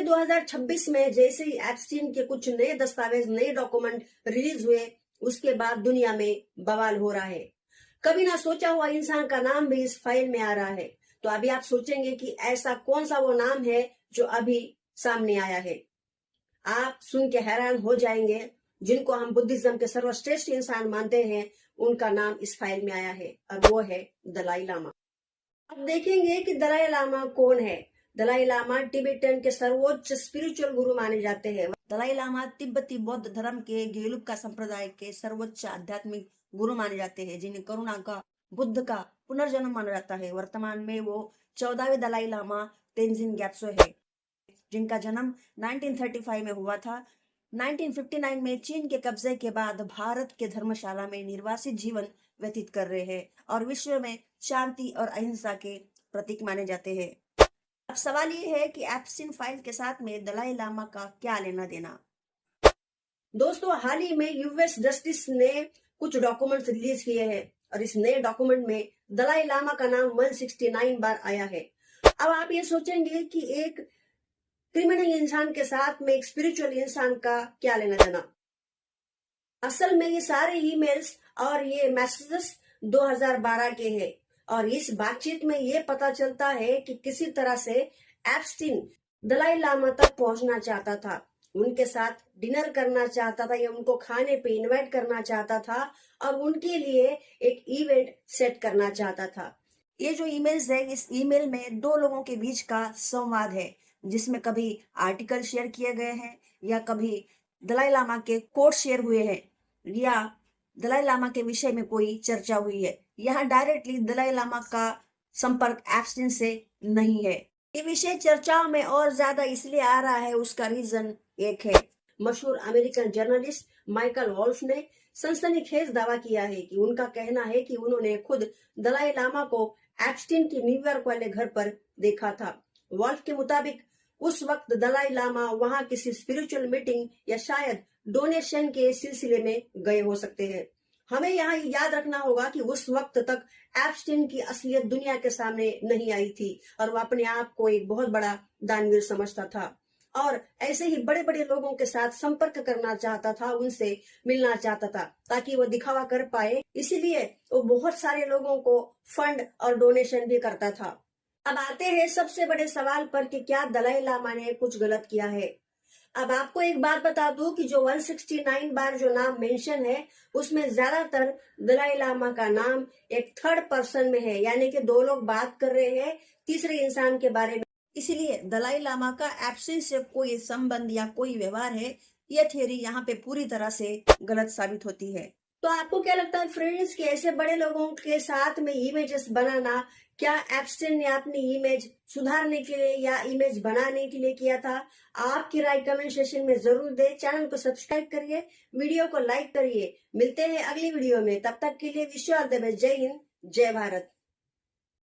2026 में जैसे ही एप्स्टीन के कुछ नए दस्तावेज, नए डॉक्यूमेंट रिलीज हुए, उसके बाद दुनिया में बवाल हो रहा है। कभी ना सोचा हुआ इंसान का नाम भी इस फाइल में आ रहा है। तो अभी आप सोचेंगे कि ऐसा कौन सा वो नाम है जो अभी सामने आया है। आप सुन के हैरान हो जाएंगे। जिनको हम बुद्धिज्म के सर्वश्रेष्ठ इंसान मानते हैं, उनका नाम इस फाइल में आया है, और वो है दलाई लामा। अब देखेंगे कि दलाई लामा कौन है। दलाई लामा तिब्बतन के सर्वोच्च स्पिरिचुअल गुरु माने जाते हैं। दलाई लामा तिब्बती बौद्ध धर्म के गेलुप संप्रदाय के सर्वोच्च आध्यात्मिक गुरु माने जाते हैं, जिन्हें करुणा का, बुद्ध का पुनर्जन्म माना जाता है। वर्तमान में वो 14वें दलाई लामा तेंजिन ग्यात्सो है, जिनका जन्म 1935 में हुआ था। 1959 में चीन के कब्जे के बाद भारत के धर्मशाला में निर्वासित जीवन व्यतीत कर रहे हैं और विश्व में शांति और अहिंसा के प्रतीक माने जाते हैं। अब सवाल ये है कि एप्स्टीन फाइल के साथ में दलाई लामा का क्या लेना देना। दोस्तों, हाल ही में यूएस जस्टिस ने कुछ डॉक्यूमेंट्स रिलीज किए हैं और इस नए डॉक्यूमेंट में दलाई लामा का नाम 169 बार आया है। अब आप ये सोचेंगे कि एक क्रिमिनल इंसान के साथ में एक स्पिरिचुअल इंसान का क्या लेना देना। असल में ये सारे ईमेल्स और ये मैसेजेस 2012 के हैं और इस बातचीत में ये पता चलता है कि किसी तरह से एप्स्टीन दलाई लामा तक पहुंचना चाहता था, उनके साथ डिनर करना चाहता था या उनको खाने पे इनवाइट करना चाहता था और उनके लिए एक इवेंट सेट करना चाहता था। ये जो ईमेल्स है, इस ईमेल में दो लोगों के बीच का संवाद है, जिसमें कभी आर्टिकल शेयर किए गए हैं या कभी दलाई लामा के कोट शेयर हुए हैं या दलाई लामा के विषय में कोई चर्चा हुई है। यहाँ डायरेक्टली दलाई लामा का संपर्क एप्स्टीन से नहीं है। ये विषय चर्चाओं में और ज्यादा इसलिए आ रहा है, उसका रीजन एक है। मशहूर अमेरिकन जर्नलिस्ट माइकल वॉल्फ ने सनसनीखेज दावा किया है कि उनका कहना है कि उन्होंने खुद दलाई लामा को एप्स्टीन की न्यूयॉर्क वाले घर पर देखा था। वॉल्फ के मुताबिक उस वक्त दलाई लामा वहां किसी स्पिरिचुअल मीटिंग या शायद डोनेशन के सिलसिले में गए हो सकते हैं। हमें यहाँ याद रखना होगा कि उस वक्त तक एप्स्टीन की असलियत दुनिया के सामने नहीं आई थी और वो अपने आप को एक बहुत बड़ा दानवीर समझता था और ऐसे ही बड़े बड़े लोगों के साथ संपर्क करना चाहता था, उनसे मिलना चाहता था ताकि वो दिखावा कर पाए। इसीलिए वो बहुत सारे लोगों को फंड और डोनेशन भी करता था। अब आते हैं सबसे बड़े सवाल पर कि क्या दलाई लामा ने कुछ गलत किया है। अब आपको एक बात बता दूं कि जो 169 बार जो नाम मेंशन है, उसमें ज्यादातर दलाई लामा का नाम एक थर्ड पर्सन में है, यानी कि दो लोग बात कर रहे हैं तीसरे इंसान के बारे में। इसीलिए दलाई लामा का एप्स्टीन से कोई संबंध या कोई व्यवहार है, यह थ्योरी यहाँ पे पूरी तरह से गलत साबित होती है। तो आपको क्या लगता है फ्रेंड्स कि ऐसे बड़े लोगों के साथ में इमेजेस बनाना, क्या एप्स्टीन ने अपनी इमेज सुधारने के लिए या इमेज बनाने के लिए किया था? आपकी राय कमेंट सेक्शन में जरूर दें। चैनल को सब्सक्राइब करिए, वीडियो को लाइक करिए। मिलते हैं अगली वीडियो में, तब तक के लिए wish you all the best. जय हिंद, जय भारत।